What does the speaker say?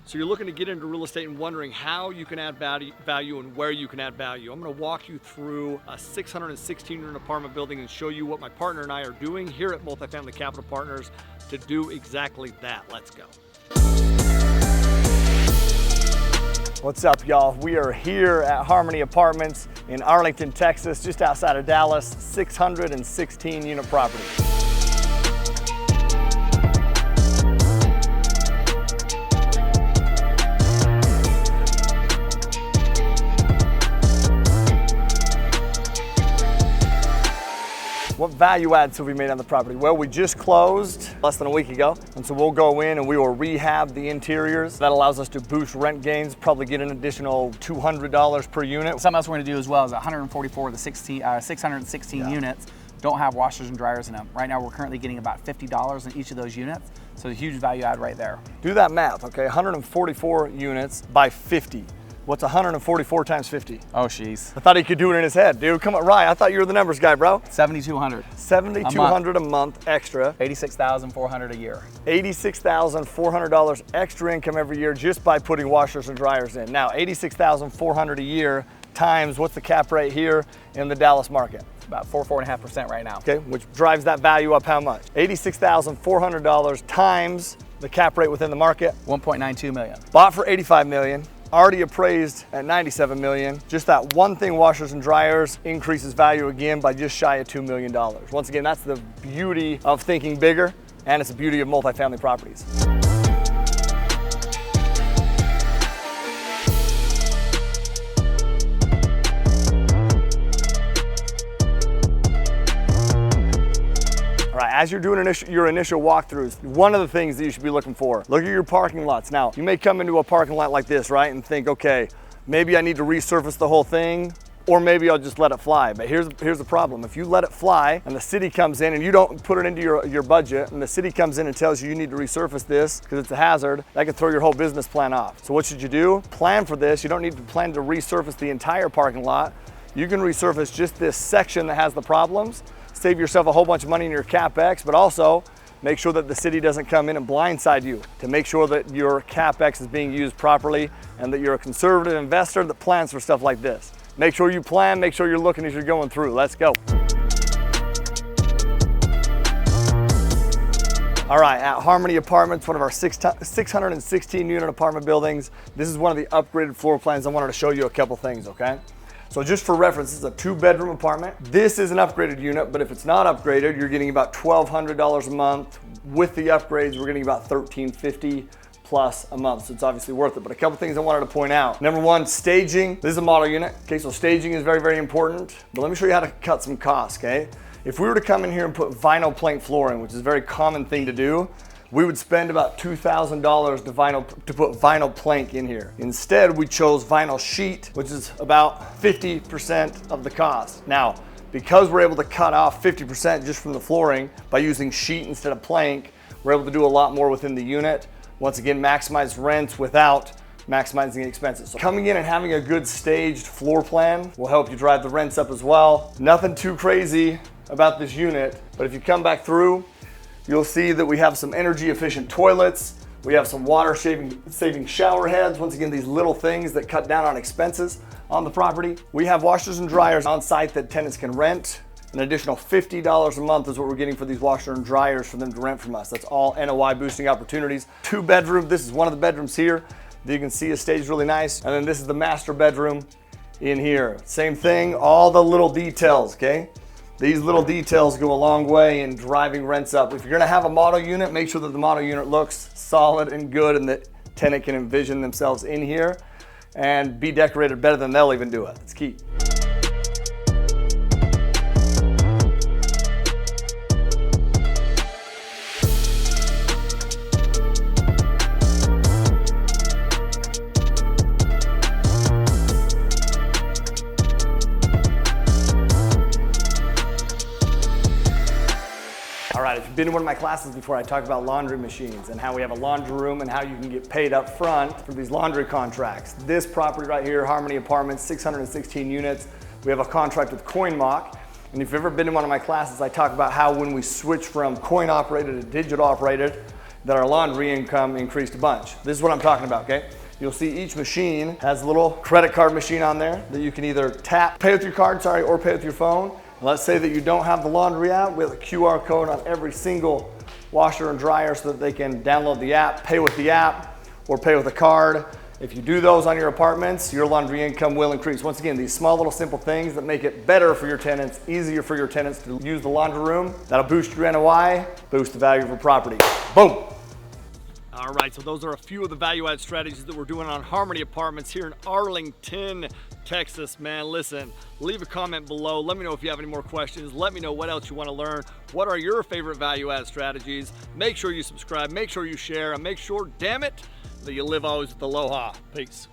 So you're looking to get into real estate and wondering how you can add value and where you can add value. I'm going to walk you through a 616 unit apartment building and show you what my partner and I are doing here at Multifamily Capital Partners to do exactly that. Let's go. What's up, y'all? We are here at Harmony Apartments in Arlington, Texas, just outside of Dallas, 616 unit property. What value adds have we made on the property? Well, we just closed less than a week ago, and so we'll go in and we will rehab the interiors. That allows us to boost rent gains, probably get an additional $200 per unit. Something else we're gonna do as well is 144 of the 616 units don't have washers and dryers in them. Right now, we're currently getting about $50 in each of those units, so a huge value add right there. Do that math, okay? 144 units by 50. What's 144 times 50? Oh, jeez. I thought he could do it in his head, dude. Come on, Ryan, I thought you were the numbers guy, bro. 7,200. 7,200 a month extra. 86,400 a year. $86,400 extra income every year just by putting washers and dryers in. Now, $86,400 a year times what's the cap rate here in the Dallas market? About 4.5% right now. Okay, which drives that value up how much? $86,400 times the cap rate within the market. 1.92 million. Bought for $85 million. Already appraised at $97 million. Just that one thing, washers and dryers, increases value again by just shy of $2 million. Once again, that's the beauty of thinking bigger, and it's the beauty of multifamily properties. As you're doing your initial walkthroughs, one of the things that you should be looking for, look at your parking lots. Now, you may come into a parking lot like this, right, and think, okay, maybe I need to resurface the whole thing, or maybe I'll just let it fly. But here's the problem. If you let it fly and the city comes in and you don't put it into your budget, and the city comes in and tells you need to resurface this because it's a hazard, that can throw your whole business plan off. So what should you do? Plan for this. You don't need to plan to resurface the entire parking lot. You can resurface just this section that has the problems. Save yourself a whole bunch of money in your CapEx, but also make sure that the city doesn't come in and blindside you to make sure that your CapEx is being used properly and that you're a conservative investor that plans for stuff like this. Make sure you plan, make sure you're looking as you're going through. Let's go. All right, at Harmony Apartments, one of our 616 unit apartment buildings, this is one of the upgraded floor plans. I wanted to show you a couple things, okay? So just for reference, this is a 2-bedroom apartment. This is an upgraded unit, but if it's not upgraded, you're getting about $1,200 a month. With the upgrades, we're getting about $1,350 plus a month, so it's obviously worth it. But a couple things I wanted to point out. Number one, staging. This is a model unit, okay, so staging is very, very important. But let me show you how to cut some costs, okay? If we were to come in here and put vinyl plank flooring, which is a very common thing to do, we would spend about $2,000 to put vinyl plank in here. Instead, we chose vinyl sheet, which is about 50% of the cost. Now, because we're able to cut off 50% just from the flooring by using sheet instead of plank, we're able to do a lot more within the unit. Once again, maximize rents without maximizing expenses. So coming in and having a good staged floor plan will help you drive the rents up as well. Nothing too crazy about this unit, but if you come back through, you'll see that we have some energy efficient toilets. We have some water saving shower heads. Once again, these little things that cut down on expenses on the property. We have washers and dryers on site that tenants can rent. An additional $50 a month is what we're getting for these washer and dryers for them to rent from us. That's all NOI boosting opportunities. 2-bedroom, this is one of the bedrooms here that you can see is staged really nice. And then this is the master bedroom in here. Same thing, all the little details, okay? These little details go a long way in driving rents up. If you're gonna have a model unit, make sure that the model unit looks solid and good and that tenant can envision themselves in here and be decorated better than they'll even do it. It's key. All right, if you've been to one of my classes before, I talked about laundry machines and how we have a laundry room and how you can get paid up front for these laundry contracts. This property right here, Harmony Apartments, 616 units. We have a contract with CoinMock. And if you've ever been in one of my classes, I talk about how when we switch from coin operated to digital operated, that our laundry income increased a bunch. This is what I'm talking about, okay? You'll see each machine has a little credit card machine on there that you can either pay with your card, or pay with your phone. And let's say that you don't have the laundry app, we have a QR code on every single washer and dryer so that they can download the app, pay with the app, or pay with a card. If you do those on your apartments, your laundry income will increase. Once again, these small little simple things that make it better for your tenants, easier for your tenants to use the laundry room, that'll boost your NOI, boost the value of your property. Boom. All right, so those are a few of the value-add strategies that we're doing on Harmony Apartments here in Arlington, Texas. Man, listen, leave a comment below. Let me know if you have any more questions. Let me know what else you want to learn. What are your favorite value-add strategies? Make sure you subscribe, make sure you share, and make sure, damn it, that you live always with aloha. Peace.